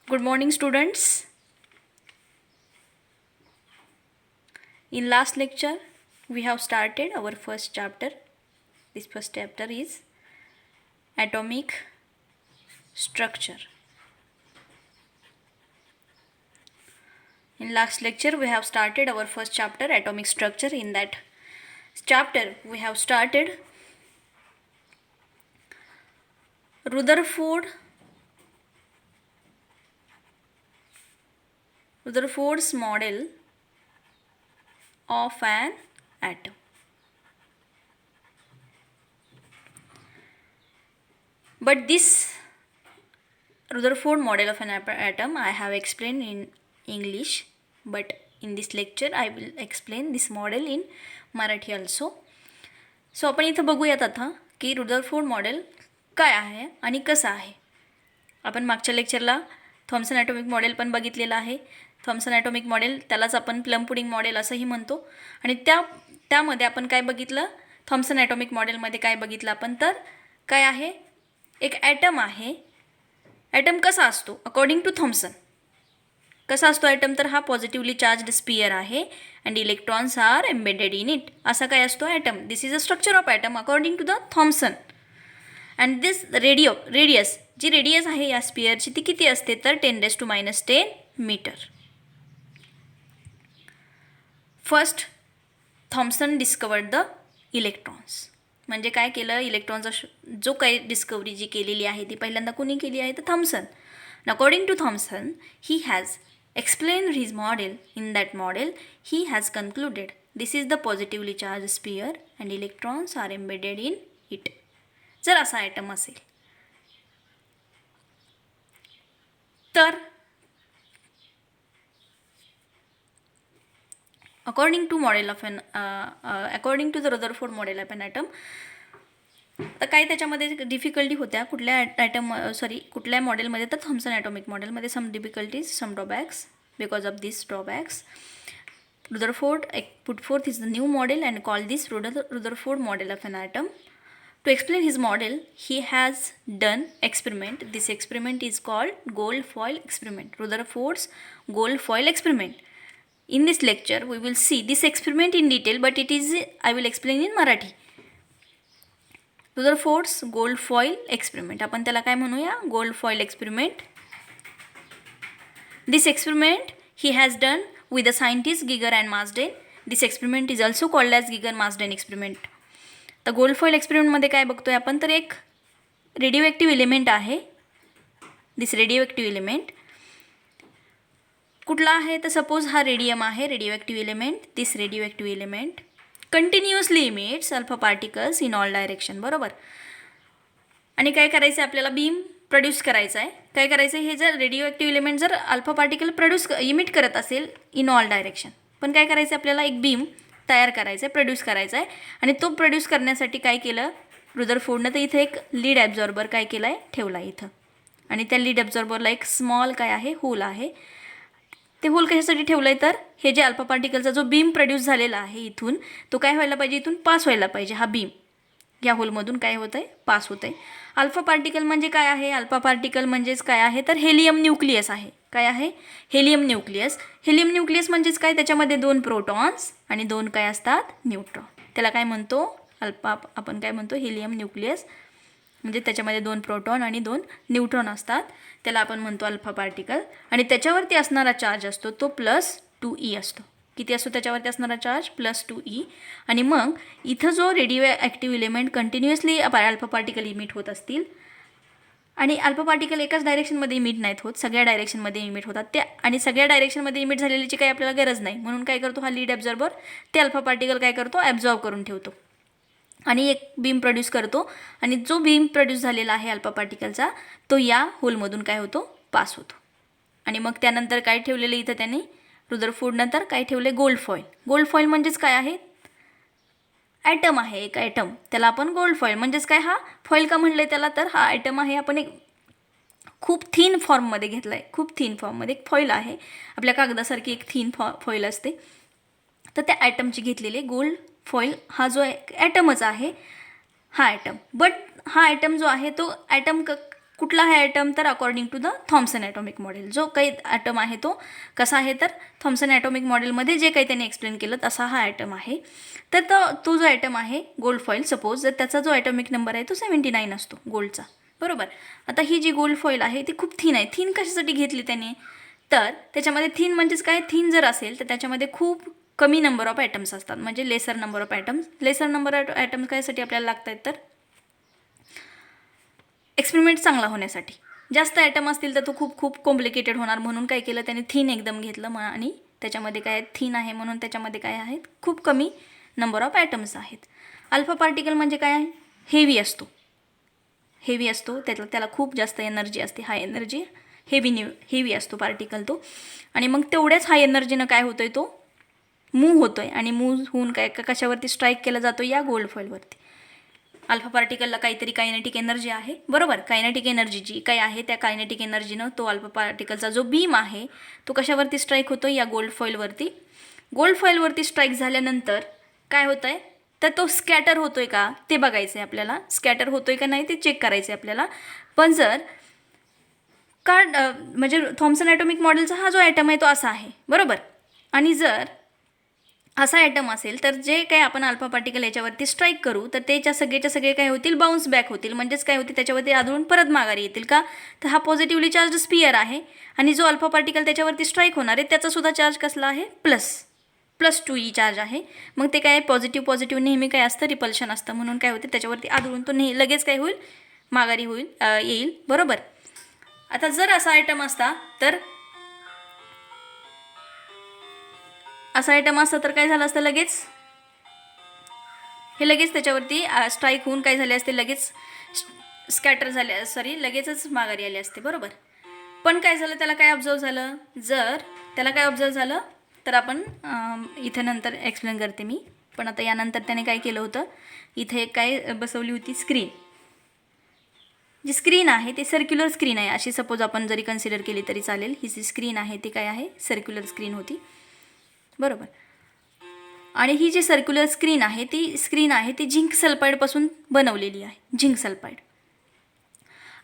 Good morning, students. In last lecture, we have started our first chapter. This first chapter is atomic structure. In last lecture, we have started our first chapter, atomic structure. In that chapter, we have started Rutherford's model of an atom. But this Rutherford model of an atom I have explained in English, but in this lecture I will explain this model in Marathi also. So आपण इथं बघूयात आता की Rutherford model काय आहे आणि कसं आहे. आपण मागच्या लेक्चरला थॉम्सन ॲटॉमिक मॉडेल पण बघितलेलं आहे. थॉम्सन ॲटॉमिक मॉडेल त्यालाच आपण प्लम पुडिंग मॉडेल असंही म्हणतो. आणि त्यामध्ये आपण काय बघितलं, थॉम्सन ॲटॉमिक मॉडेलमध्ये काय बघितलं आपण, तर काय आहे, एक ॲटम आहे. ॲटम कसा असतो अकॉर्डिंग टू थॉम्सन, कसा असतो ॲटम, तर हा पॉझिटिव्हली चार्ज्ड स्पियर आहे and electrons are embedded in it. असा काय असतो atom. This is a structure of atom according to the Thomson. And this radius, जी रेडियस आहे या स्पियरची ती किती असते, तर 10⁻⁻10 metre. First Thomson discovered the electrons. म्हणजे काय केलं, इलेक्ट्रॉनचा जो काही डिस्कवरी जी केलेली आहे ती पहिल्यांदा कुणी केली आहे, तर Thomson. According to Thomson he has explained his model. In that model he has concluded this is the positively charged sphere and electrons are embedded in it. जर असा ॲटम असेल तर according to the Rutherford model of an atom, तर काही त्याच्यामध्ये difficulty होत्या कुठल्या मॉडेलमध्ये, तर थॉम्सन ॲटॉमिक मॉडेलमध्ये some difficulties, some drawbacks. Because of this drawbacks Rutherford put forth is the new model and called this Rutherford model of an atom. To explain his model, he has done experiment. This experiment is called gold foil experiment, Rutherford's gold foil experiment. In this lecture we will see this experiment in detail, but I will explain in Marathi. Rutherford's gold foil experiment, आपण त्याला काय म्हणूया, gold foil experiment. This experiment he has done with the scientists Giger and Marsden. This experiment is also called as Giger-Marsden experiment. तर gold foil एक्सपेरिमेंटमध्ये काय बघतोय आपण, तर एक रेडिओ ॲक्टिव्ह एलिमेंट आहे. दिस रेडिओ ॲक्टिव्ह एलिमेंट कुठला आहे, तर सपोज हा रेडियम आहे, radio active element. This radio active element continuously emits alpha particles in all direction, बरोबर. आणि काय करायचं आहे, आपल्याला बीम प्रोड्यूस करायचं आहे. काय करायचं आहे, हे जर रेडिओ ॲक्टिव्ह एलिमेंट जर अल्फा पार्टिकल इमिट करत असेल इन ऑल डायरेक्शन, पण काय करायचं आहे, आपल्याला एक बीम तयार करायचं आहे, प्रोड्यूस करायचा आहे. आणि तो प्रोड्यूस करण्यासाठी काय केलं रुदरफोर्डनं, तर इथं एक लीड ॲब्झॉर्बर काय केला आहे, ठेवला आहे इथं. आणि त्या लीड ॲब्झॉर्बरला एक स्मॉल काय आहे, होल आहे. ते होल कशासाठी ठेवलं आहे, तर हे जे अल्फा पार्टिकलचा जो बीम प्रोड्यूस झालेला आहे इथून, तो काय व्हायला पाहिजे, इथून पास व्हायला पाहिजे. हा बीम या होलमधून काय होतं आहे, पास होतं आहे. अल्फा पार्टिकल म्हणजे काय आहे, अल्फा पार्टिकल म्हणजेच काय आहे, तर हेलियम न्यूक्लियस आहे. काय आहे, हेलियम न्यूक्लियस. हेलियम न्यूक्लियस म्हणजेच काय, त्याच्यामध्ये 2 प्रोटॉन्स आणि 2 काय असतात, न्यूट्रॉन. त्याला काय म्हणतो, आपण काय म्हणतो, हेलियम न्यूक्लियस. म्हणजे त्याच्यामध्ये 2 प्रोटॉन आणि 2 न्यूट्रॉन असतात, त्याला आपण म्हणतो अल्फा पार्टिकल. आणि त्याच्यावरती असणारा चार्ज असतो तो +2e असतो. किती असतो त्याच्यावरती असणारा चार्ज, +2e. आणि मग इथं जो radio active element continuously alpha particle emit होत असतील, आणि अल्फा पार्टिकल एकाच डायरेक्शनमध्ये इमिट नाहीत होत, सगळ्या डायरेक्शनमध्ये इमिट होतात त्या. आणि सगळ्या डायरेक्शनमध्ये इमिट झालेल्याची काही आपल्याला गरज नाही, म्हणून काय करतो, हा लीड ॲब्झॉर्बर ते अल्फा पार्टिकल काय करतो, ॲब्झॉर्ब करून ठेवतो आणि एक बीम प्रोड्यूस करतो. आणि जो बीम प्रोड्यूस झालेला आहे अल्फा पार्टिकलचा, तो या होलमधून काय होतो, पास होतो. आणि मग त्यानंतर काय ठेवलेलं इथं त्यांनी रुदरफोर्डनंतर काय ठेवले, गोल्ड फॉईल. गोल्ड फॉईल म्हणजेच काय आहे, ॲटम आहे, एक ॲटम, त्याला आपण गोल्ड फॉईल म्हणजेच काय, हा फॉईल का म्हणलं आहे त्याला, तर हा ॲटम आहे, आपण एक खूप थिन फॉर्ममध्ये घेतला आहे. खूप थिन फॉर्ममध्ये एक फॉईल आहे, आपल्या कागदासारखी एक थिन फॉईल असते, तर त्या ॲटमची घेतलेली गोल्ड फॉईल. हा जो ॲटमच आहे, हा ॲटम. बट हा ॲटम जो आहे तो ॲटम कुठला आहे ॲटम? तर according to the Thomson atomic model. जो काही ॲटम आहे तो कसा आहे? तर थॉम्सन ॲटॉमिक मॉडेलमध्ये जे काही त्यांनी एक्सप्लेन केलं तसा हा ॲटम आहे. तर तो जो ॲटम आहे गोल्ड फॉईल, सपोज जर त्याचा जो ॲटॉमिक नंबर आहे तो 79 असतो गोल्डचा, बरोबर. आता ही जी गोल्ड फॉईल आहे ती खूप थिन आहे. थिन कशासाठी घेतली त्याने? तर त्याच्यामध्ये थिन म्हणजेच काय? थिन जर असेल तर त्याच्यामध्ये खूप कमी नंबर ऑफ ॲटम्स असतात, म्हणजे lesser number of atoms. Lesser number of atoms कायसाठी आपल्याला लागत आहेत? तर एक्सपेरिमेंट चांगला होण्यासाठी. जास्त ॲटम असतील तर तो खूप खूप कॉम्प्लिकेटेड होणार, म्हणून काय केलं त्याने? थिन एकदम घेतलं आणि त्याच्यामध्ये काय थिन आहे म्हणून त्याच्यामध्ये काय आहेत? खूप कमी नंबर ऑफ ॲटम्स आहेत. अल्फा पार्टिकल म्हणजे काय आहे? हेवी असतो. हेवी असतो, त्याला खूप जास्त एनर्जी असते, हाय एनर्जी, हेवी असतो पार्टिकल तो. आणि मग तेवढ्याच हाय एनर्जीनं काय होतोय? तो मूव्ह होतोय आणि मूव्ह होऊन काय कशावरती स्ट्राईक केला जातो? या गोल्ड फॉईलवरती. अल्फा पार्टिकलला काहीतरी कायनेटिक एनर्जी आहे, बरोबर. कायनेटिक एनर्जी जी काय आहे त्या कायनेटिक एनर्जीनं तो अल्फा पार्टिकलचा जो बीम आहे तो कशावरती स्ट्राईक होतो? या गोल्ड फॉईलवरती. गोल्ड फॉईलवरती स्ट्राईक झाल्यानंतर काय होतं आहे? तर तो स्कॅटर होतोय का ते बघायचं आहे आपल्याला. स्कॅटर होतोय का नाही ते चेक करायचं आहे आपल्याला. पण जर म्हणजे थॉम्सन ॲटॉमिक मॉडेलचा हा जो ॲटम आहे तो असा आहे, बरोबर. आणि जर असा ॲटम असेल तर जे काही आपण अल्फा पार्टिकल याच्यावरती स्ट्राईक करू तर त्याच्या सगळे काय होतील? बाउन्स बॅक होतील. म्हणजेच काय होतील? त्याच्यावरती आदळून परत माघारी येतील का? तर हा पॉझिटिव्हली चार्ज स्पियर आहे आणि जो अल्फा पार्टिकल त्याच्यावरती स्ट्राईक होणार आहे त्याचासुद्धा चार्ज कसला आहे? +2e चार्ज आहे. मग ते काय? पॉझिटिव्ह नेहमी काय असतं? रिपल्शन असतं. म्हणून काय होते? त्याच्यावरती आदळून तो लगेच काय होईल? माघारी येईल, बरोबर. आता जर असा आयटम असता तर तर काय झालं असतं? लगेच त्याच्यावरती स्ट्राईक होऊन काय झाले असते? लगेच स्कॅटर झाले, लगेचच माघारी आले असते, बरोबर. पण काय झालं? त्याला काय ऑब्झर्व झालं? जर त्याला काय ऑब्झर्व झालं तर आपण इथं नंतर एक्सप्लेन करते मी. पण आता यानंतर त्याने काय केलं होतं? इथे काय बसवली होती? स्क्रीन. जी स्क्रीन आहे ती सर्क्युलर स्क्रीन आहे अशी सपोज आपण जरी कन्सिडर केली तरी चालेल. ही जी स्क्रीन आहे ती काय आहे? सर्क्युलर स्क्रीन होती, बरोबर. आणि ही जी सर्क्युलर स्क्रीन आहे ती झिंक सल्फाईडपासून बनवलेली आहे. Zinc sulphide.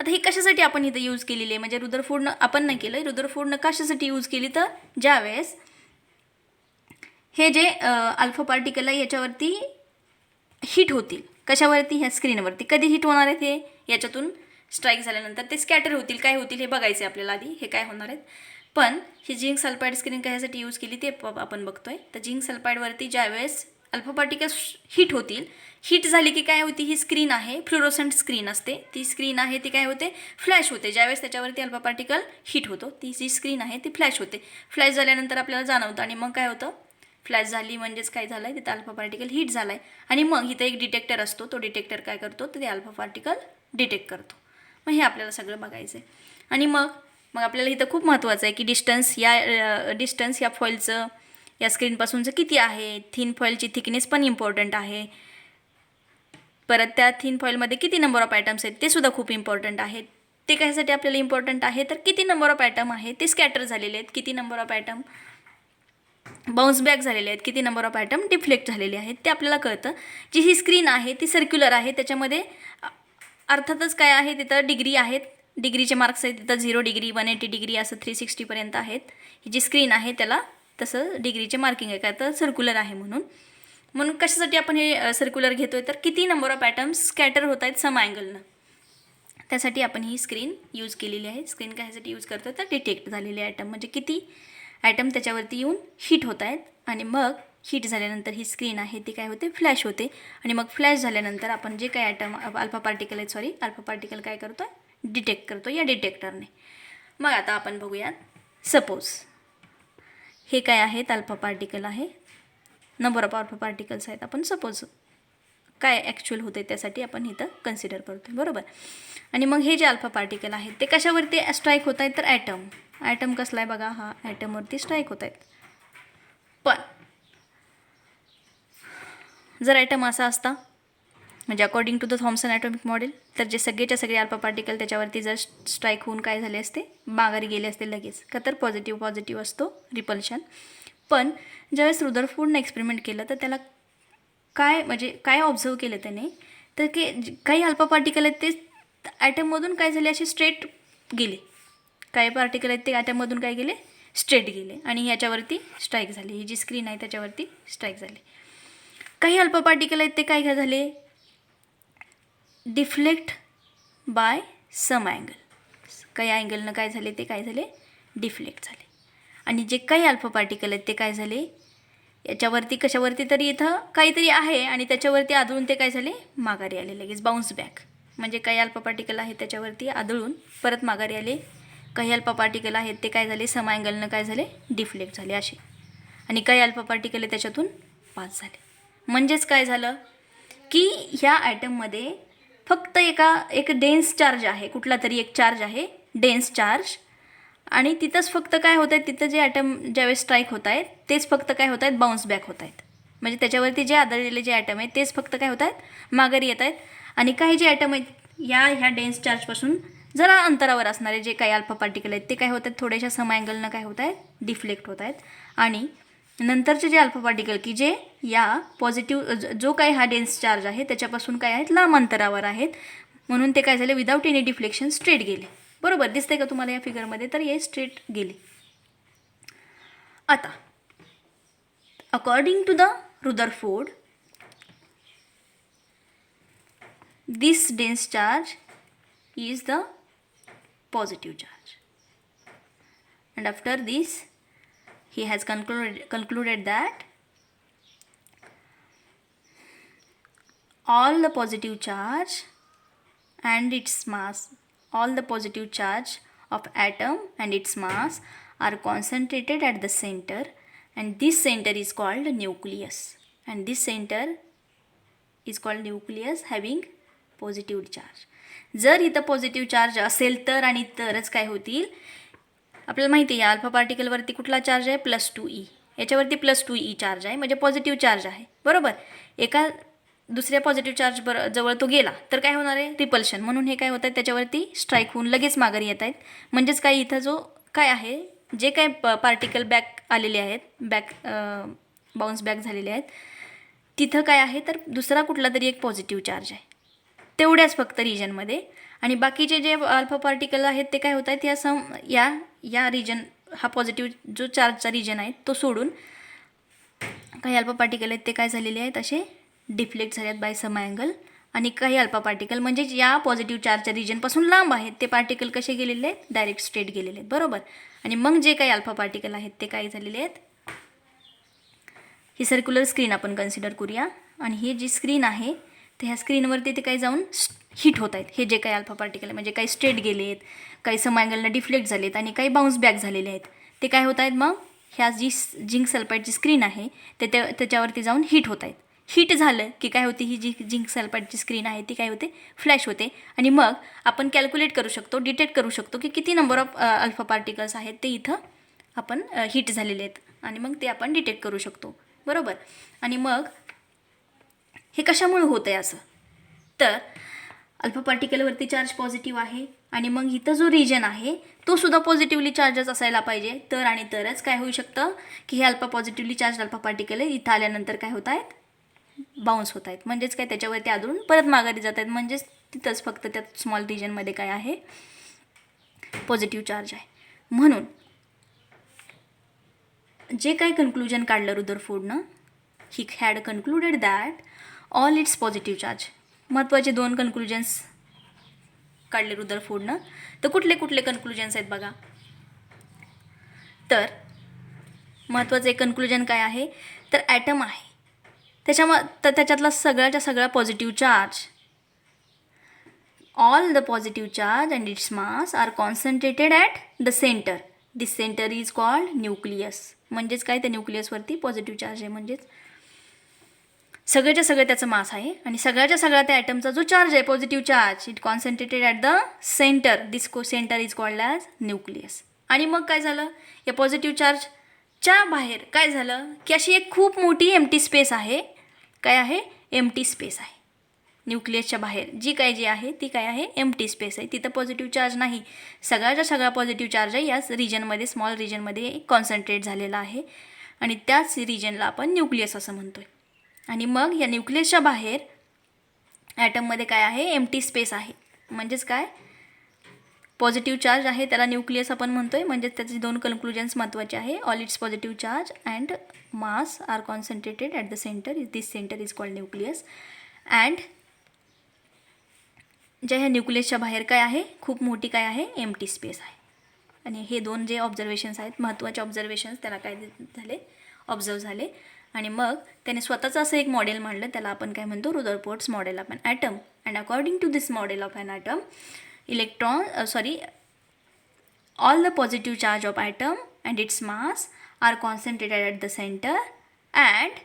आता ही कशासाठी आपण इथं यूज केलेली आहे? म्हणजे रुदरफोर्डनं आपण नाही केलं. रुदरफोर्डनं कशासाठी यूज केली? तर ज्यावेळेस हे जे अल्फा पार्टिकल आहे याच्यावरती हिट होतील. कशावरती? ह्या स्क्रीनवरती. कधी हिट होणार आहेत? हे याच्यातून स्ट्राईक झाल्यानंतर ते स्कॅटर होतील. काय होतील हे बघायचे आपल्याला आधी, हे काय होणार आहेत. पण ही झिंक सल्फाईड स्क्रीन कशासाठी यूज केली ते आपण बघतोय. तर झिंक सल्फाईडवरती ज्यावेळेस अल्फा पार्टिकल्स हिट होतील, हिट झाली की काय होती? ही स्क्रीन आहे फ्लोरोसंट स्क्रीन असते. ती स्क्रीन आहे ती काय होते? फ्लॅश होते. ज्यावेळेस त्याच्यावरती अल्फा पार्टिकल हिट होतो ती जी स्क्रीन आहे ती फ्लॅश होते. फ्लॅश झाल्यानंतर आपल्याला जाणवतं आणि मग काय होतं? फ्लॅश झाली म्हणजेच काय झालं आहे? तिथं अल्फा पार्टिकल हिट झाला आहे. आणि मग इथं एक डिटेक्टर असतो. तो डिटेक्टर काय करतो? तर ते अल्फा पार्टिकल डिटेक्ट करतो. मग हे आपल्याला सगळं बघायचं आहे. आणि मग आपल्याला इथं खूप महत्त्वाचं आहे की डिस्टन्स या फॉईलचं या स्क्रीनपासूनचं किती आहे. थिन फॉईलची थिकनेस पण इम्पॉर्टंट आहे. परत त्या थिन फॉईलमध्ये किती नंबर ऑफ ॲटम्स आहेत ते सुद्धा खूप इम्पॉर्टंट आहे. ते कशासाठी आपल्याला इम्पॉर्टंट आहे? तर किती नंबर ऑफ ॲटम आहे ते स्कॅटर झालेले आहेत, किती number of atom bounce back झालेले आहेत, किती नंबर ऑफ ॲटम डिफ्लेक्ट झालेले आहेत ते आपल्याला कळतं. जी ही स्क्रीन आहे ती सर्क्युलर आहे. त्याच्यामध्ये अर्थातच काय आहे? तिथं डिग्री आहेत. डिग्रीचे मार्क्स आहेत तिथं 0 डिग्री, 180 डिग्री असं 360पर्यंत आहेत. ही जी स्क्रीन आहे त्याला तसं डिग्रीचे मार्किंग आहे. काय तर सर्क्युलर आहे म्हणून कशासाठी आपण हे सर्क्युलर घेतोय? तर किती नंबर ऑफ ॲटम्स स्कॅटर होत आहेत सम अँगलनं, त्यासाठी आपण ही स्क्रीन यूज केलेली आहे. स्क्रीन कशासाठी यूज करतो? तर डिटेक्ट झालेले ॲटम म्हणजे किती ॲटम त्याच्यावरती येऊन हिट होत आहेत. आणि मग हिट झाल्यानंतर ही स्क्रीन आहे ती काय होते? फ्लॅश होते. आणि मग फ्लॅश झाल्यानंतर आपण जे काही ॲटम अल्फा पार्टिकल काय करतो? डिटेक्ट करतो या डिटेक्टरने. मग आता आपण बघूयात. सपोज हे काय आहेत? अल्फा पार्टिकल आहे. नंबर ऑफ अल्फा पार्टिकल्स आहेत. आपण सपोज काय ॲक्च्युअल होते त्यासाठी आपण इथं कन्सिडर करतो, बरोबर. आणि मग हे जे अल्फा पार्टिकल आहेत ते कशावरती स्ट्राईक होत आहेत? तर ॲटम कसला आहे बघा, हा ॲटमवरती स्ट्राईक होत आहेत. पण जर ॲटम असा असता म्हणजे according to the Thomson atomic model तर जे सगळे अल्फा पार्टिकल त्याच्यावरती जर स्ट्राईक होऊन काय झाले असते? माघारी गेले असते लगेच. का तर पॉझिटिव्ह असतो रिपल्शन. पण ज्यावेळेस रुदरफोर्डने एक्सपेरिमेंट केलं तर त्याला काय ऑब्झर्व केलं त्याने? तर की काही अल्फा पार्टिकल आहेत ते ॲटममधून काय झाले, असे स्ट्रेट गेले. काही पार्टिकल आहेत ते ॲटममधून काय गेले, स्ट्रेट गेले आणि ह्याच्यावरती स्ट्राईक झाले. ही जी स्क्रीन आहे त्याच्यावरती स्ट्राईक झाले. काही अल्प पार्टिकल आहेत ते काय झाले, डिफ्लेक्ट बाय सम अँगल. काही अँगलनं काय झाले, ते काय झाले, डिफ्लेक्ट झाले. आणि जे काही अल्फा पार्टिकल आहेत ते काय झाले, याच्यावरती कशावरती तरी इथं काहीतरी आहे आणि त्याच्यावरती आदळून ते काय झाले, माघारी आले, लगेच बाउन्स बॅक. म्हणजे काही अल्फा पार्टिकल आहे त्याच्यावरती आदळून परत माघारी आले. काही अल्फा पार्टिकल आहेत ते काय झाले, सम अँगलनं काय झाले, डिफ्लेक्ट झाले असे. आणि काही अल्फा पार्टिकल आहे त्याच्यातून पास झाले. म्हणजेच काय झालं की ह्या ॲटममध्ये फक्त एक डेन्स चार्ज आहे, कुठला तरी एक चार्ज आहे, डेन्स चार्ज. आणि तिथंच फक्त काय होत आहेत, तिथं जे ॲटम ज्यावेळेस स्ट्राईक होत आहेत तेच फक्त काय होत आहेत, बाउन्स बॅक होत आहेत. म्हणजे त्याच्यावरती जे आदळलेले जे ॲटम आहेत तेच फक्त काय होत आहेत, माघारी येत आहेत. आणि काही जे ॲटम आहेत ह्या डेन्स चार्जपासून जरा अंतरावर असणारे जे काही अल्फा पार्टिकल आहेत ते काय होत आहेत, थोड्याशा सम अँगलनं काय होत आहेत, डिफ्लेक्ट होत आहेत. आणि नंतरचे जे अल्फा पार्टिकल की जे या पॉझिटिव्ह जो काही हा डेन्स चार्ज आहे त्याच्यापासून काय आहेत, लांब अंतरावर आहेत, म्हणून ते काय झाले, विदाऊट एनी डिफ्लेक्शन स्ट्रेट गेले. बरोबर दिसतंय का तुम्हाला या फिगरमध्ये, तर हे स्ट्रेट गेले. आता according to the Rutherford, this dense charge is the positive charge, and after this he has concluded that all the positive charge and its mass, all the positive charge of atom and its mass are concentrated at the center, and this center is called nucleus, and this center is called nucleus having positive charge. जर इथं positive charge असेल तर आणि तरच काय होतील, आपल्याला माहिती आहे या अल्फा पार्टिकलवरती कुठला चार्ज आहे, +2e. याच्यावरती +2e चार्ज आहे, म्हणजे पॉझिटिव्ह चार्ज आहे. बरोबर, एका दुसऱ्या पॉझिटिव्ह चार्ज जवळ तो गेला तर काय होणार आहे, रिपल्शन. म्हणून हे काय होत आहे, त्याच्यावरती स्ट्राईक होऊन लगेच माघारी येत आहेत. म्हणजेच काय इथं जो काय आहे, जे काय पार्टिकल बॅक आलेले आहेत, बाउन्स बॅक झालेले आहेत, तिथं काय आहे तर दुसरा कुठला तरी एक पॉझिटिव्ह चार्ज आहे, तेवढ्याच फक्त रिजनमध्ये. आणि बाकीचे जे अल्फा पार्टिकल आहेत ते काय होत आहेत, या रिजन, हा पॉझिटिव्ह जो चार्जचा रिजन आहे तो सोडून काही अल्फा पार्टिकल आहेत ते काय झालेले आहेत, असे डिफ्लेक्ट झाले आहेत बाय सम अँगल. आणि काही अल्फा पार्टिकल म्हणजे या पॉझिटिव्ह चार्जच्या रिजनपासून लांब आहेत, ते पार्टिकल कसे गेलेले आहेत, डायरेक्ट स्ट्रेट गेलेले आहेत. बरोबर. आणि मग जे काही अल्फा पार्टिकल आहेत ते काय झालेले आहेत, ही सर्क्युलर स्क्रीन आपण कन्सिडर करूया. आणि ही जी स्क्रीन आहे तर ह्या स्क्रीनवरती ते काही जाऊन हिट होत आहेत. हे जे काही अल्फा पार्टिकल आहे म्हणजे काही स्ट्रेट गेले आहेत, काही सम अँगलनं डिफ्लेक्ट झाले आहेत आणि काही बाउन्स बॅक झालेले आहेत. ते काय होत आहेत, मग ह्या जी झिंक सल्फाईडची स्क्रीन आहे त्याच्यावरती जाऊन हिट होत आहेत. हिट झालं की काय होते, ही जी झिंक सल्फाईडची स्क्रीन आहे ती काय होते, फ्लॅश होते. आणि मग आपण कॅल्क्युलेट करू शकतो, डिटेक्ट करू शकतो की किती नंबर ऑफ अल्फा पार्टिकल्स आहेत ते इथं आपण हिट झालेले आहेत. आणि मग ते आपण डिटेक्ट करू शकतो. बरोबर. आणि मग हे कशामुळे होतं आहे असं, तर अल्फा पार्टिकलवरती चार्ज पॉझिटिव्ह आहे आणि मग इथं जो रिजन आहे तो सुद्धा पॉझिटिव्हली चार्जच असायला पाहिजे. तर आणि तरच काय होऊ शकतं की हे alpha positively charge alpha particle आहे इथं आल्यानंतर काय होत आहेत, बाउन्स होत आहेत. म्हणजेच काय, त्याच्यावरती आदळून परत माघारी जात आहेत. म्हणजेच तिथंच फक्त त्या स्मॉल रिजनमध्ये काय आहे, पॉझिटिव्ह चार्ज आहे. म्हणून जे काही कन्क्लुजन काढलं रुदरफोर्डनं, he had concluded that all its positive charge. महत्त्वाचे 2 कन्क्लुजन्स काढले रुदरफोर्डनं. तर कुठले कुठले कन्क्लुजन्स आहेत बघा. तर महत्त्वाचं एक कन्क्लुजन काय आहे, तर ॲटम आहे त्याच्यातला सगळ्याच्या सगळा positive charge, all the positive charge and its mass are concentrated at the centre. This centre is called nucleus. म्हणजेच काय, त्या न्यूक्लियसवरती पॉझिटिव्ह चार्ज आहे. म्हणजेच सगळ्याच्या सगळं त्याचं मास आहे आणि सगळ्याच्या सगळा त्या ॲटमचा जो चार्ज आहे, positive charge, it concentrated at the centre. This centre is called as nucleus. आणि मग काय झालं, या पॉझिटिव्ह चार्जच्या बाहेर काय झालं की अशी एक खूप मोठी एम्प्टी स्पेस आहे. काय आहे, एम्प्टी स्पेस आहे. न्यूक्लियसच्या बाहेर जी आहे ती काय आहे, एम्प्टी स्पेस आहे. तिथं पॉझिटिव्ह चार्ज नाही. सगळ्याच्या सगळा पॉझिटिव्ह चार्ज आहे याच रिजनमध्ये, स्मॉल रिजनमध्ये कॉन्सन्ट्रेट झालेला आहे आणि त्याच रिजनला आपण न्यूक्लियस असं म्हणतो आहे. आणि मग या न्यूक्लियसच्या बाहेर ॲटममध्ये काय आहे, एम्प्टी स्पेस आहे. म्हणजेच काय, पॉझिटिव्ह चार्ज आहे त्याला न्यूक्लियस आपण म्हणतो आहे. म्हणजेच त्याचे दोन कन्क्लुजन्स महत्त्वाचे आहे. All its positive charge and mass are concentrated at the centre. This centre is called nucleus. And ज्या ह्या न्यूक्लियसच्या बाहेर काय आहे, खूप मोठी काय आहे, एम्प्टी स्पेस आहे. आणि हे दोन जे ऑब्झर्वेशन्स आहेत, महत्त्वाचे ऑब्झर्वेशन्स, त्याला काय झाले, ऑब्झर्व झाले. आणि मग त्याने स्वतःचं असं एक मॉडेल मांडलं, त्याला आपण काय म्हणतो, Rutherford's model of an atom. And according to this model of an atom, all the positive charge of atom and its mass are concentrated at the center, and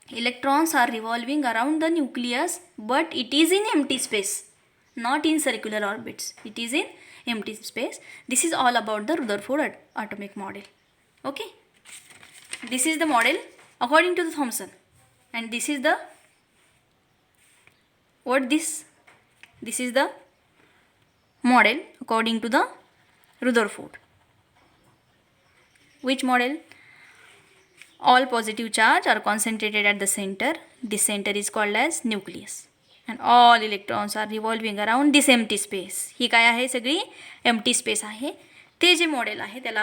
electrons are revolving around the nucleus, but it is in empty space, not in circular orbits. It is in empty space. This is all about the Rutherford atomic model. Okay, this is the model according to the Thomson, and this is the this is the model according to the Rutherford. Which model? All positive charge are concentrated at the center. This center is called as nucleus. And all electrons are revolving around this empty space. ही काय आहे, सगळी empty space आहे. ते जे model आहे त्याला